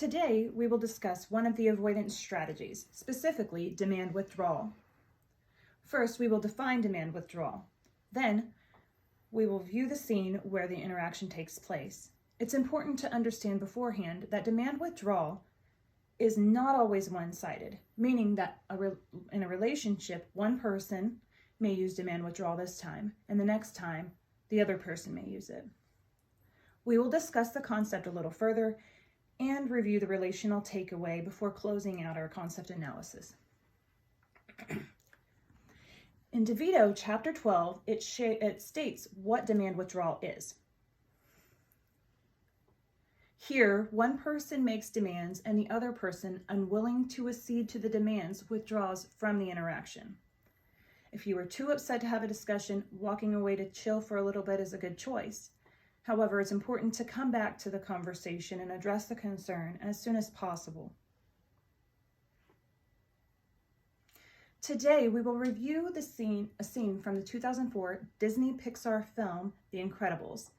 Today, we will discuss one of the avoidance strategies, specifically demand withdrawal. First, we will define demand withdrawal. Then, we will view the scene where the interaction takes place. It's important to understand beforehand that demand withdrawal is not always one-sided, meaning that in a relationship, one person may use demand withdrawal this time, and the next time, the other person may use it. We will discuss the concept a little further and review the relational takeaway before closing out our concept analysis. In DeVito, Chapter 12, it states what demand withdrawal is. Here, one person makes demands and the other person, unwilling to accede to the demands, withdraws from the interaction. If you are too upset to have a discussion, walking away to chill for a little bit is a good choice. However, it's important to come back to the conversation and address the concern as soon as possible. Today, we will review a scene from the 2004 Disney Pixar film, The Incredibles.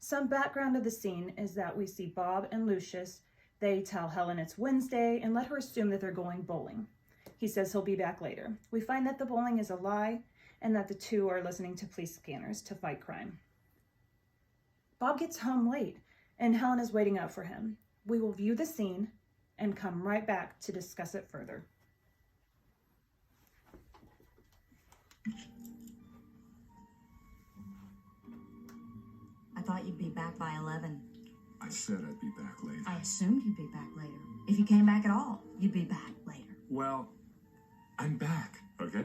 Some background of the scene is that we see Bob and Lucius. They tell Helen it's Wednesday and let her assume that they're going bowling. He says he'll be back later. We find that the bowling is a lie and that the two are listening to police scanners to fight crime. Bob gets home late and Helen is waiting out for him. We will view the scene and come right back to discuss it further. I thought you'd be back by 11. I said I'd be back later. I assumed you'd be back later. If you came back at all, you'd be back later. Well, I'm back, okay?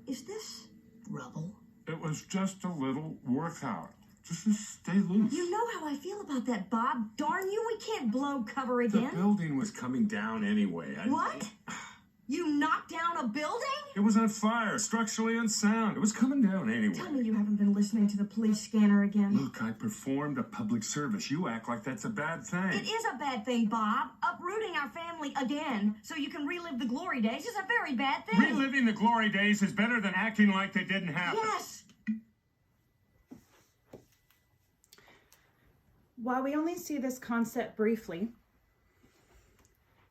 Is this rubble? It was just a little workout. Just to stay loose. You know how I feel about that, Bob. Darn you, we can't blow cover again. The building was coming down anyway. What? You knocked down a building? It was on fire, structurally unsound. It was coming down anyway. Tell me you haven't been listening to the police scanner again. Look, I performed a public service. You act like that's a bad thing. It is a bad thing, Bob. Uprooting our family again so you can relive the glory days is a very bad thing. Reliving the glory days is better than acting like they didn't happen. Yes. While we only see this concept briefly,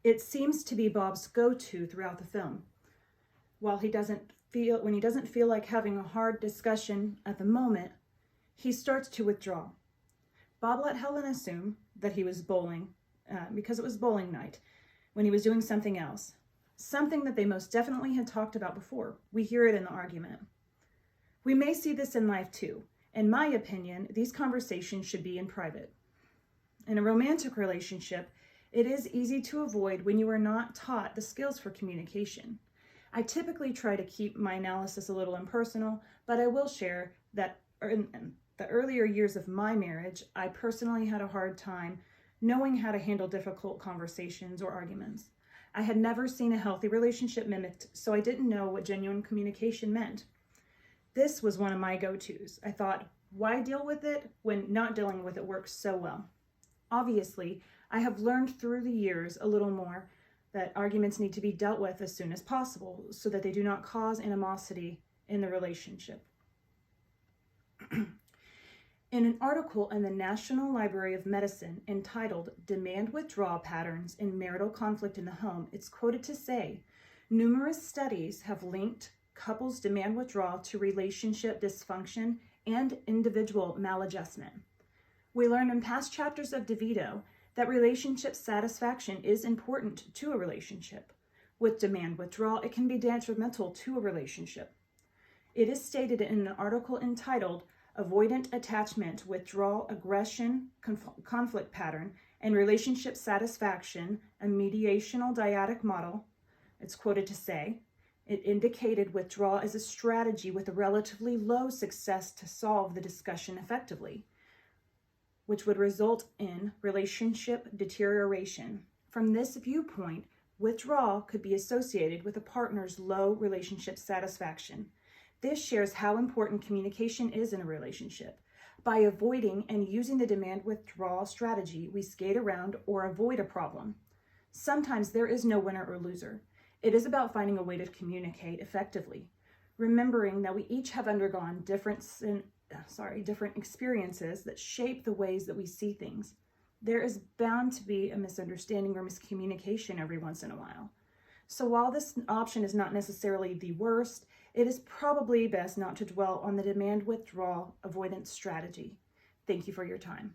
it seems to be Bob's go-to throughout the film. When he doesn't feel like having a hard discussion at the moment, he starts to withdraw. Bob let Helen assume that he was bowling because it was bowling night when he was doing something else, something that they most definitely had talked about before. We hear it in the argument. We may see this in life too. In my opinion, these conversations should be in private. In a romantic relationship, it is easy to avoid when you are not taught the skills for communication. I typically try to keep my analysis a little impersonal, but I will share that in the earlier years of my marriage, I personally had a hard time knowing how to handle difficult conversations or arguments. I had never seen a healthy relationship mimicked, so I didn't know what genuine communication meant. This was one of my go-tos. I thought, why deal with it when not dealing with it works so well? Obviously, I have learned through the years a little more that arguments need to be dealt with as soon as possible so that they do not cause animosity in the relationship. In an article in the National Library of Medicine entitled Demand Withdrawal Patterns in Marital Conflict in the Home, it's quoted to say, numerous studies have linked couples' demand withdrawal to relationship dysfunction and individual maladjustment. We learned in past chapters of DeVito that relationship satisfaction is important to a relationship. With demand withdrawal, it can be detrimental to a relationship. It is stated in an article entitled Avoidant Attachment, Withdrawal, Aggression, Conflict Pattern, and Relationship Satisfaction, a mediational dyadic model. It's quoted to say, it indicated withdrawal as a strategy with a relatively low success to solve the discussion effectively, which would result in relationship deterioration. From this viewpoint, withdrawal could be associated with a partner's low relationship satisfaction. This shares how important communication is in a relationship. By avoiding and using the demand withdrawal strategy, we skate around or avoid a problem. Sometimes there is no winner or loser. It is about finding a way to communicate effectively. remembering that we each have undergone different experiences that shape the ways that we see things. There is bound to be a misunderstanding or miscommunication every once in a while. So while this option is not necessarily the worst, it is probably best not to dwell on the demand withdrawal avoidance strategy. Thank you for your time.